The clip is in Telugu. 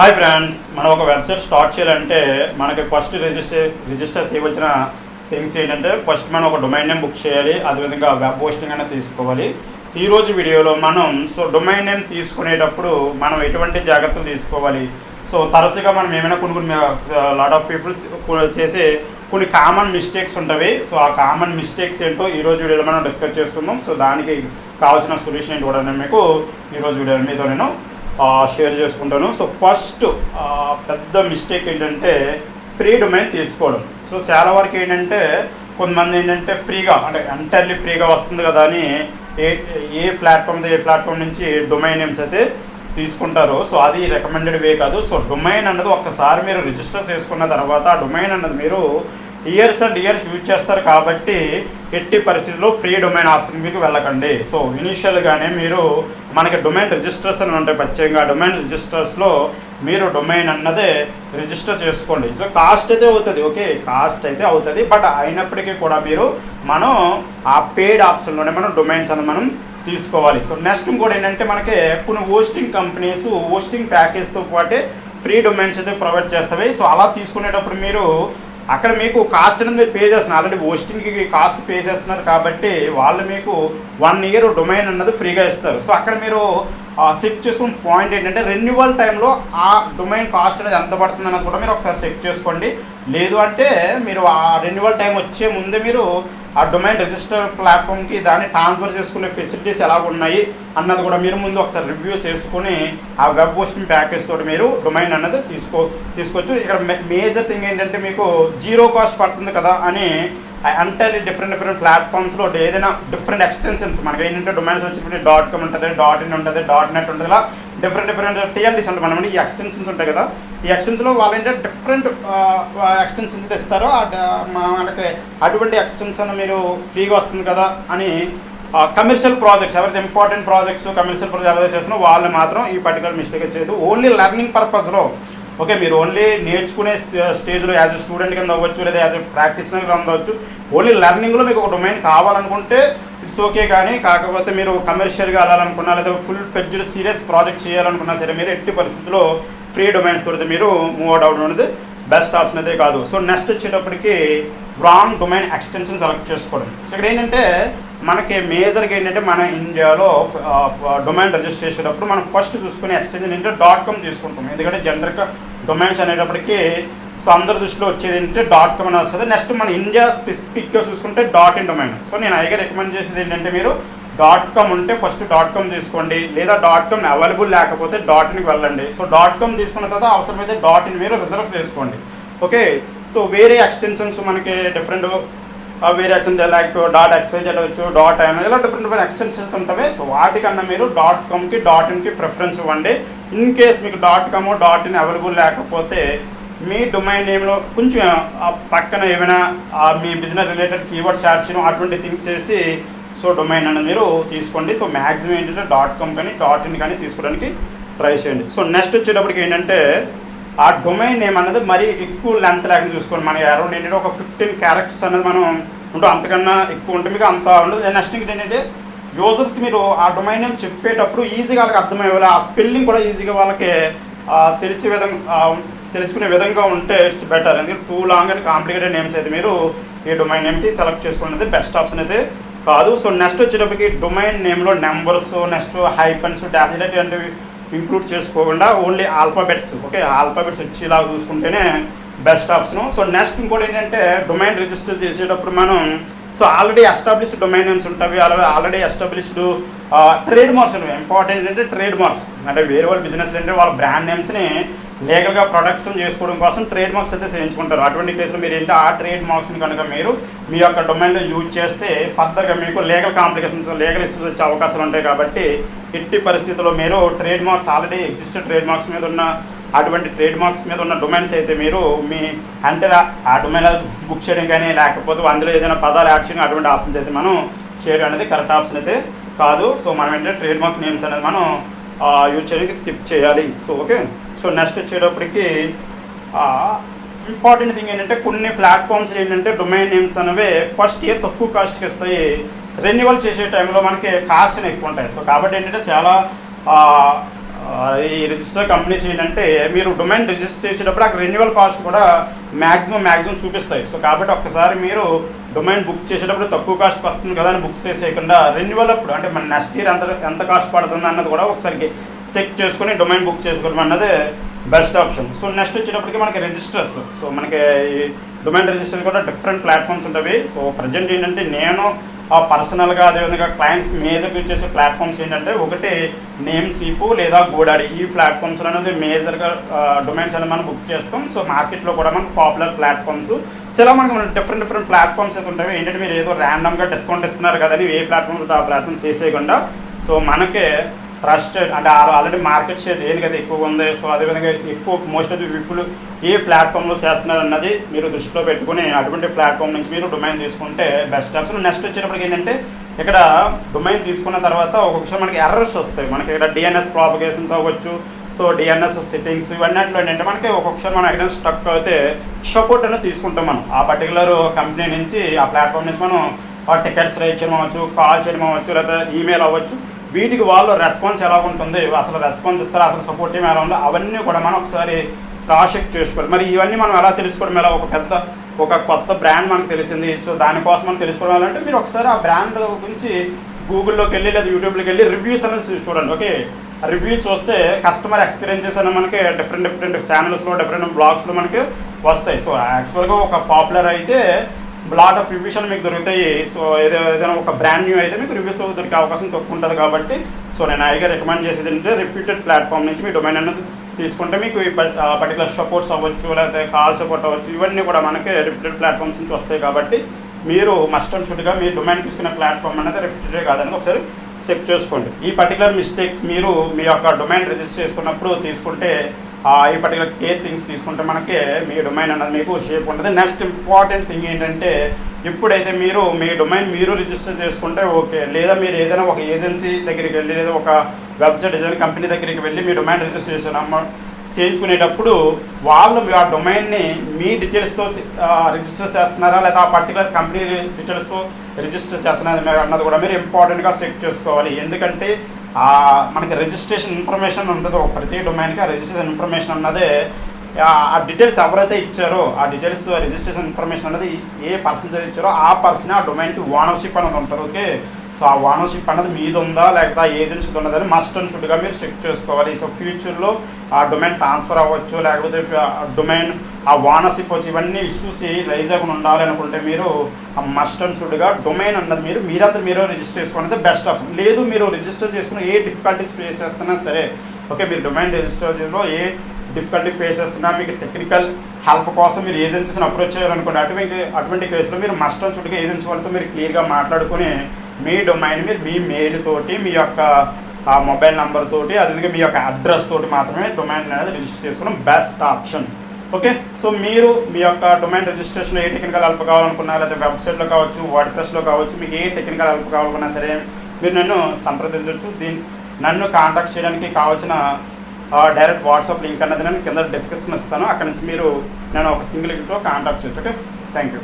హాయ్ ఫ్రెండ్స్, మనం ఒక వెబ్సైట్ స్టార్ట్ చేయాలంటే మనకి ఫస్ట్ రిజిస్టర్ చేయవలసిన థింగ్స్ ఏంటంటే ఫస్ట్ మనం ఒక డొమైన్ నేమ్ బుక్ చేయాలి. అదేవిధంగా వెబ్ హోస్టింగ్ అనేది తీసుకోవాలి. ఈరోజు వీడియోలో మనం డొమైన్ నేమ్ తీసుకునేటప్పుడు మనం ఎటువంటి జాగ్రత్తలు తీసుకోవాలి. తరచుగా మనం ఏమైనా కొన్ని లాట్ ఆఫ్ పీపుల్స్ చేసే కొన్ని కామన్ మిస్టేక్స్ ఉంటాయి. ఆ కామన్ మిస్టేక్స్ ఏంటో ఈరోజు వీడియోలో మనం డిస్కస్ చేసుకుందాం. దానికి కావాల్సిన సొల్యూషన్ ఏంటి కూడా మీకు ఈరోజు వీడియో మీతో నేను షేర్ చేసుకుంటాను. ఫస్ట్ పెద్ద మిస్టేక్ ఏంటంటే ప్రీ డొమైన్ తీసుకోవడం. చాలా వరకు ఏంటంటే కొంతమంది ఏంటంటే ఫ్రీగా అంటే ఎంటైర్లీ ఫ్రీగా వస్తుంది కదా అని ఏ ప్లాట్ఫామ్ నుంచి డొమైన్ నేమ్స్ అయితే తీసుకుంటారు. అది రికమెండెడ్ వే కాదు. డొమైన్ అన్నది ఒక్కసారి మీరు రిజిస్టర్ చేసుకున్న తర్వాత ఆ డొమైన్ అన్నది మీరు ఇయర్స్ అండ్ ఇయర్స్ యూజ్ చేస్తారు కాబట్టి ఎట్టి పరిస్థితుల్లో ఫ్రీ డొమైన్ ఆప్షన్ మీకు వెళ్ళకండి. ఇనిషియల్గానే మీరు మనకి డొమైన్ రిజిస్టర్స్ అని ఉంటాయి. ప్రత్యేకంగా డొమైన్ రిజిస్టర్స్లో మీరు డొమైన్ అన్నదే రిజిస్టర్ చేసుకోండి. కాస్ట్ అయితే అవుతుంది, ఓకే, కాస్ట్ అయితే అవుతుంది. బట్ అయినప్పటికీ కూడా మనం ఆ పెయిడ్ ఆప్షన్లోనే మనం డొమైన్స్ అన్నది మనం తీసుకోవాలి. నెక్స్ట్ ఇంకోటి ఏంటంటే మనకి కొన్ని హోస్టింగ్ కంపెనీస్ హోస్టింగ్ ప్యాకేజ్తో పాటే ఫ్రీ డొమైన్స్ అయితే ప్రొవైడ్ చేస్తాయి. అలా తీసుకునేటప్పుడు మీరు అక్కడ మీకు కాస్ట్ అనేది మీరు పే చేస్తున్నారు. ఆల్రెడీ హోస్టింగ్కి కాస్ట్ పే చేస్తున్నారు కాబట్టి వాళ్ళు మీకు 1 year డొమైన్ అన్నది ఫ్రీగా ఇస్తారు. అక్కడ మీరు చెక్ చేసుకున్న పాయింట్ ఏంటంటే రెన్యువల్ టైంలో ఆ డొమైన్ కాస్ట్ అనేది ఎంత పడుతుంది అన్నది కూడా మీరు ఒకసారి చెక్ చేసుకోండి. లేదు అంటే మీరు ఆ రెన్యువల్ టైం వచ్చే ముందే మీరు ఆ డొమైన్ రిజిస్టర్ ప్లాట్ఫామ్కి దాన్ని ట్రాన్స్ఫర్ చేసుకునే ఫెసిలిటీస్ ఎలా ఉన్నాయి అన్నది కూడా మీరు ముందు ఒకసారి రివ్యూ చేసుకుని ఆ వెబ్ హోస్టింగ్ ప్యాకేజ్ తోటి మీరు డొమైన్ అన్నది తీసుకోవచ్చు. ఇక్కడ మేజర్ థింగ్ ఏంటంటే మీకు జీరో కాస్ట్ పడుతుంది కదా అని ఎంటైర్లీ డిఫరెంట్ ప్లాట్ఫామ్స్లో ఏదైనా డిఫరెంట్ ఎక్స్టెన్షన్స్ మనకి ఏంటంటే డొమైన్స్ వచ్చి .com ఉంటుంది, .in ఉంటుంది, .net ఉంటుంది, ఇలా డిఫరెంట్ టీఎల్డీస్ అంటే మనం ఈ ఎక్స్టెన్షన్స్ ఉంటాయి కదా. ఈ ఎక్స్టెన్షన్లో వాళ్ళు ఏంటంటే డిఫరెంట్ ఎక్స్టెన్షన్స్ తెస్తారో మనకి అటువంటి ఎక్స్టెన్షన్ మీరు ఫ్రీగా వస్తుంది కదా అని కమర్షియల్ ప్రాజెక్ట్స్ ఎవరైతే ఇంపార్టెంట్ ప్రాజెక్ట్స్ కమర్షియల్ ప్రాజెక్ట్ ఎవరైతే చేస్తున్నారో వాళ్ళు మాత్రం ఈ పర్టికులర్ మిస్టేక్ చేయదు. ఓన్లీ లెర్నింగ్ పర్పస్లో ఓకే, మీరు ఓన్లీ నేర్చుకునే స్టేజ్లో యాజ్ ఎ స్టూడెంట్ కింద అవ్వచ్చు, లేదా యాజ్ ఎ ప్రాక్టీషనర్ కింద అవ్వచ్చు. ఓన్లీ లెర్నింగ్లో మీకు ఒక డొమైన్ కావాలనుకుంటే ఇట్స్ ఓకే. కానీ కాకపోతే మీరు కమర్షియల్గా వెళ్ళాలనుకున్నా లేదా ఫుల్ ఫ్లెడ్జ్డ్ సీరియస్ ప్రాజెక్ట్ చేయాలనుకున్నా సరే మీరు ఎట్టి పరిస్థితుల్లో ఫ్రీ డొమైన్స్ తోటి మీరు మూవ్ అవుట్ అవ్వడం అనేది బెస్ట్ ఆప్షన్ అయితే కాదు. నెక్స్ట్ వచ్చేటప్పటికి రాంగ్ డొమైన్ ఎక్స్టెన్షన్ సెలెక్ట్ చేసుకోవడం. ఇక్కడ ఏంటంటే మనకి మేజర్గా ఏంటంటే మన ఇండియాలో డొమైన్ రిజిస్టర్ చేసేటప్పుడు మనం ఫస్ట్ చూసుకునే ఎక్స్టెన్షన్ ఏంటంటే .com తీసుకుంటాం. ఎందుకంటే జనరల్గా డొమైన్స్ అనేటప్పటికి అందరి దృష్టిలో వచ్చేది ఏంటంటే .com అని వస్తుంది. నెక్స్ట్ మన ఇండియా స్పెసిఫిక్గా చూసుకుంటే .in డొమైన్. నేను అయిగా రికమెండ్ చేసేది ఏంటంటే మీరు .com ఉంటే ఫస్ట్ .com తీసుకోండి, లేదా .com అవైలబుల్ లేకపోతే .inకి వెళ్ళండి. .com తీసుకున్న తర్వాత అవసరమైతే .in మీరు రిజర్వ్ చేసుకోండి, ఓకే. వేరే ఎక్స్టెన్షన్స్ మనకి డిఫరెంట్ వేరే ఎక్స్టెన్షన్ లైక్ .xyz అవ్వచ్చు, .in ఇలా డిఫరెంట్ ఎక్స్టెన్షన్స్ ఉంటాయి. వాటికన్నా మీరు .comకి .inకి ప్రిఫరెన్స్ ఇవ్వండి. ఇన్ కేస్ మీకు .com .in అవైలబుల్ లేకపోతే మీ డొమైన్ నేమ్లో కొంచెం పక్కన ఏమైనా మీ బిజినెస్ రిలేటెడ్ కీవర్డ్స్ యాడ్ చేయడం అటువంటి థింగ్స్ చేసి డొమైన్ అనేది మీరు తీసుకోండి. మ్యాక్సిమం ఏంటంటే .com కానీ .in కానీ తీసుకోవడానికి ట్రై చేయండి. నెక్స్ట్ వచ్చేటప్పటికి ఏంటంటే ఆ డొమైన్ నేమ్ అనేది మరీ ఎక్కువ లెంత్ లేకుండా చూసుకోండి. మనకి అరౌండ్ ఏంటంటే ఒక 15 characters అనేది మనం ఉంటూ అంతకన్నా ఎక్కువ ఉంటే మీకు అంత ఉండదు. నెక్స్ట్ ఏంటంటే యూజర్స్కి మీరు ఆ డొమైన్ నేమ్ చెప్పేటప్పుడు ఈజీగా వాళ్ళకి అర్థమయ్యేవాళ్ళు, ఆ స్పెల్లింగ్ కూడా ఈజీగా వాళ్ళకి తెలుసుకునే విధంగా ఉంటే ఇట్స్ బెటర్. ఎందుకంటే two long and complicated names అయితే మీరు ఈ డొమైన్ నేమ్కి సెలెక్ట్ చేసుకున్నది బెస్ట్ ఆప్షన్ అయితే కాదు. నెక్స్ట్ వచ్చేటప్పటికి డొమైన్ నేమ్లో నెంబర్స్, నెక్స్ట్ హైపన్స్, డాష్ ఇలాంటివి ఇంక్లూడ్ చేసుకోకుండా ఓన్లీ ఆల్ఫాబెట్స్, ఓకే, ఆల్ఫాబెట్స్ వచ్చేలా చూసుకుంటేనే బెస్ట్ ఆప్షన్. నెక్స్ట్ ఇంకోటి ఏంటంటే డొమైన్ రిజిస్టర్ చేసేటప్పుడు మనం ఆల్రెడీ ఎస్టాబ్లిష్డ్ డొమైన్ నేమ్స్ ఉంటాయి, ఆల్రెడీ ఎస్టాబ్లిష్డ్ ట్రేడ్ మార్క్స్ అనేవి. ఇంపార్టెంట్ ఏంటంటే ట్రేడ్ మార్క్స్ అంటే వేరే వాళ్ళ బిజినెస్ అంటే వాళ్ళ బ్రాండ్ నేమ్స్ని లీగల్గా ప్రొడక్షన్ చేసుకోవడం కోసం ట్రేడ్ మార్క్స్ అయితే చేయించుకుంటారు. అటువంటి కేసులో మీరు ఏంటి ఆ ట్రేడ్ మార్క్స్ని కనుక మీరు మీ యొక్క డొమైన్లో యూజ్ చేస్తే ఫర్దర్గా మీకు లీగల్ కాంప్లికేషన్స్, లీగల్ ఇష్యూస్ వచ్చే అవకాశాలు ఉంటాయి. కాబట్టి ఎట్టి పరిస్థితుల్లో మీరు trade marks already existed trade marks మీద ఉన్న అటువంటి ట్రేడ్ మార్క్స్ మీద ఉన్న డొమైన్స్ అయితే మీరు మీ అంటే ఆ డొమైన్ బుక్ చేయడం కానీ లేకపోతే అందులో ఏదైనా పదాలు యాడ్ చేయడం అటువంటి ఆప్షన్స్ అయితే మనం చేయడం అనేది కరెక్ట్ ఆప్షన్ అయితే కాదు. మనం ఏంటంటే ట్రేడ్ మార్క్ నేమ్స్ అనేది మనం యూజ్ చేయడానికి స్కిప్ చేయాలి. ఓకే. నెక్స్ట్ వచ్చేటప్పటికి ఇంపార్టెంట్ థింగ్ ఏంటంటే కొన్ని ప్లాట్ఫామ్స్ ఏంటంటే డొమైన్ నేమ్స్ అనేవి ఫస్ట్ ఇయర్ తక్కువ కాస్ట్కి ఇస్తాయి, రెన్యువల్ చేసే టైంలో మనకి కాస్ట్ ఎక్కువ ఉంటాయి. కాబట్టి ఏంటంటే చాలా ఈ రిజిస్టర్ కంపెనీస్ ఏంటంటే మీరు డొమైన్ రిజిస్టర్ చేసేటప్పుడు అక్కడ రెన్యువల్ కాస్ట్ కూడా మ్యాక్సిమం చూపిస్తాయి. సో కాబట్టి ఒక్కసారి మీరు డొమైన్ బుక్ చేసేటప్పుడు తక్కువ కాస్ట్ వస్తుంది కదా అని బుక్ చేసేయకుండా రెన్యువల్ అప్పుడు అంటే మన నెక్స్ట్ ఇయర్ ఎంత కాస్ట్ పడుతుంది అన్నది కూడా ఒకసారి చెక్ చేసుకుని డొమైన్ బుక్ చేసుకోవడం అన్నదే బెస్ట్ ఆప్షన్. సో నెక్స్ట్ వచ్చేటప్పటికి మనకి రిజిస్టర్స్. సో మనకి ఈ డొమైన్ రిజిస్టర్ కూడా డిఫరెంట్ ప్లాట్ఫామ్స్ ఉంటాయి. సో ప్రజెంట్ ఏంటంటే నేను పర్సనల్గా అదేవిధంగా క్లయింట్స్ మేజర్గా యూజ్ చేసే ప్లాట్ఫామ్స్ ఏంటంటే ఒకటి నేమ్ సీపు లేదా గోడాడి. ఈ ప్లాట్ఫామ్స్ అనేది మేజర్గా డొమైన్స్ అనేది మనం బుక్ చేస్తాం. సో మార్కెట్లో కూడా మనకు పాపులర్ ప్లాట్ఫామ్స్ చాలా మనకు డిఫరెంట్ ప్లాట్ఫామ్స్ అయితే ఉంటాయి. ఏంటంటే మీరు ఏదో ర్యాండమ్గా డిస్కౌంట్ ఇస్తున్నారు కదని ఏ ప్లాట్ఫామ్ ఆ ప్లాట్ఫామ్స్ చేసేయకుండా సో మనకే ట్రస్టెడ్ అంటే ఆల్రెడీ మార్కెట్ షేర్ దేనికైతే ఎక్కువ ఉంది. సో అదేవిధంగా ఎక్కువ మోస్ట్ ఆఫ్ ది పీపుల్ ఏ ప్లాట్ఫామ్లో చేస్తున్నారు అన్నది మీరు దృష్టిలో పెట్టుకుని అటువంటి ప్లాట్ఫామ్ నుంచి మీరు డొమైన్ తీసుకుంటే బెస్ట్ ఆప్షన్. నెక్స్ట్ వచ్చేటప్పటికి ఏంటంటే ఇక్కడ డొమైన్ తీసుకున్న తర్వాత ఒక్కొక్కసారి మనకి ఎర్రర్స్ వస్తాయి. మనకి ఇక్కడ డిఎన్ఎస్ ప్రాపగేషన్స్ అవ్వచ్చు. సో డిఎన్ఎస్ సెట్టింగ్స్ ఇవన్నీలో ఏంటంటే మనకి ఒక్కొక్కసారి మనం ఎక్కడ స్ట్రక్ అయితే సపోర్ట్ అనేది తీసుకుంటాం. మనం ఆ పర్టికులర్ కంపెనీ నుంచి ఆ ప్లాట్ఫామ్ నుంచి మనం టికెట్స్ రైట్ చేయడం అవ్వచ్చు, కాల్ చేయడం అవ్వచ్చు, లేదా ఈమెయిల్ అవ్వచ్చు. వీటికి వాళ్ళు రెస్పాన్స్ ఎలా ఉంటుంది, అసలు రెస్పాన్స్ ఇస్తారా, అసలు సపోర్ట్ టీమ్ ఎలా ఉందో అవన్నీ కూడా మనం ఒకసారి క్రాస్ చెక్ చేసుకోవాలి. మరి ఇవన్నీ మనం ఎలా తెలుసుకోవడం, ఎలా ఒక కొత్త బ్రాండ్ మనకు తెలిసింది. సో దానికోసం మనం తెలుసుకోవడం అంటే మీరు ఒకసారి ఆ బ్రాండ్ గురించి గూగుల్లోకి వెళ్ళి లేదా యూట్యూబ్లోకి వెళ్ళి రివ్యూస్ అనేది చూడండి. ఓకే, రివ్యూస్ చూస్తే కస్టమర్ ఎక్స్పీరియన్సెస్ అనేది మనకి డిఫరెంట్ ఛానల్స్లో డిఫరెంట్ బ్లాగ్స్లో మనకి వస్తాయి. సో యాక్చువల్గా ఒక పాపులర్ అయితే లాట్ ఆఫ్ రివ్యూస్ అని మీకు దొరుకుతాయి. సో ఏదైనా ఒక బ్రాండ్ న్యూ అయితే మీకు రివ్యూస్ దొరికే అవకాశం తక్కువ ఉంటుంది. కాబట్టి సో నేను ఐగా రికమెండ్ చేసేది ఏంటంటే రిప్యూటెడ్ ప్లాట్ఫామ్ నుంచి మీ డొమైన్ అనేది తీసుకుంటే మీకు ఈ పర్టికులర్ సపోర్ట్స్ అవ్వచ్చు, లేకపోతే కాల్ సపోర్ట్ అవ్వచ్చు, ఇవన్నీ కూడా మనకి రిప్యూటెడ్ ప్లాట్ఫామ్స్ నుంచి వస్తాయి. కాబట్టి మీరు మస్ట్ అండ్ షుడ్గా మీ డొమైన్ తీసుకునే ప్లాట్ఫామ్ అనేది రిప్యూటెడ్ కాదనేది ఒకసారి చెక్ చేసుకోండి. ఈ పర్టికులర్ మిస్టేక్స్ మీరు మీ యొక్క డొమైన్ రిజిస్టర్ చేసుకున్నప్పుడు తీసుకుంటే ఈ పర్టికులర్ కేర్ థింగ్స్ తీసుకుంటే మనకి మీ డొమైన్ అన్నది మీకు సేఫ్ ఉంటుంది. నెక్స్ట్ ఇంపార్టెంట్ థింగ్ ఏంటంటే ఎప్పుడైతే మీరు మీ డొమైన్ మీరు రిజిస్టర్ చేసుకుంటే ఓకే, లేదా మీరు ఏదైనా ఒక ఏజెన్సీ దగ్గరికి వెళ్ళి లేదా ఒక వెబ్సైట్ డిజైన్ కంపెనీ దగ్గరికి వెళ్ళి మీ డొమైన్ రిజిస్టర్ చేయించుకునేటప్పుడు వాళ్ళు ఆ డొమైన్ని మీ డీటెయిల్స్తో రిజిస్టర్ చేస్తున్నారా లేదా ఆ పర్టికులర్ కంపెనీ డీటెయిల్స్తో రిజిస్టర్ చేస్తున్నారా అన్నది కూడా మీరు ఇంపార్టెంట్గా చెక్ చేసుకోవాలి. ఎందుకంటే మనకి రిజిస్ట్రేషన్ ఇన్ఫర్మేషన్ ఉంటుంది ప్రతి డొమైన్కి. ఆ రిజిస్ట్రేషన్ ఇన్ఫర్మేషన్ అన్నదే ఆ డీటెయిల్స్ ఎవరైతే ఇచ్చారో ఆ డీటెయిల్స్ రిజిస్ట్రేషన్ ఇన్ఫర్మేషన్ అనేది ఏ పర్సన్ ఇచ్చారో ఆ పర్సన్ ఆ డొమైన్కి ఓనర్షిప్ అనేది ఉంటుంది. ఓకే, సో ఆ ఓనర్షిప్ అన్నది మీద ఉందా లేకపోతే ఆ ఏజెన్సీది ఉన్నదని మస్ట్ అండ్ షుడ్గా మీరు చెక్ చేసుకోవాలి. సో ఫ్యూచర్లో ఆ డొమైన్ ట్రాన్స్ఫర్ అవ్వచ్చు, లేకపోతే డొమైన్ ఆ ఓనర్షిప్ వచ్చి ఇవన్నీ ఇష్యూస్ రైజ్ అవ్వకుండా ఉండాలి అనుకుంటే మీరు ఆ మస్ట్ అండ్ షుడ్గా డొమైన్ అన్నది మీరంతా మీరు రిజిస్టర్ చేసుకునేది బెస్ట్ ఆప్షన్. లేదు మీరు రిజిస్టర్ చేసుకుని ఏ డిఫికల్టీస్ ఫేస్ చేస్తున్నా సరే, ఓకే, మీరు డొమైన్ రిజిస్టర్ చేయడంలో ఏ డిఫికల్టీ ఫేస్ చేస్తున్నా మీకు టెక్నికల్ హెల్ప్ కోసం మీరు ఏజెన్సీస్ని అప్రోచ్ చేయాలనుకోండి. అటువంటి కేసులో మీరు మస్ట్ అండ్ షుడ్గా ఏజెన్సీ వాళ్ళతో మీరు క్లియర్గా మాట్లాడుకుని మీ డొమైన్ మీరు మీ మెయిల్ తోటి మీ యొక్క మొబైల్ నెంబర్ తోటి అదేవిధంగా మీ యొక్క అడ్రస్ తోటి మాత్రమే డొమైన్ అనేది రిజిస్టర్ చేసుకోవడం బెస్ట్ ఆప్షన్. ఓకే, సో మీరు మీ యొక్క డొమైన్ రిజిస్ట్రేషన్లో ఏ టెక్నికల్ హెల్ప్ కావాలనుకున్నా లేదా వెబ్సైట్లో కావచ్చు, వర్డ్ప్రెస్లో కావచ్చు, మీకు ఏ టెక్నికల్ హెల్ప్ కావాలనుకున్నా సరే మీరు నన్ను సంప్రదించవచ్చు. నన్ను కాంటాక్ట్ చేయడానికి కావాల్సిన డైరెక్ట్ వాట్సాప్ లింక్ అన్నది నేను కింద డిస్క్రిప్షన్ ఇస్తాను. అక్కడ నుంచి మీరు నేను ఒక సింగిల్ క్లిక్లో కాంటాక్ట్ చేయొచ్చు. Okay, thank you.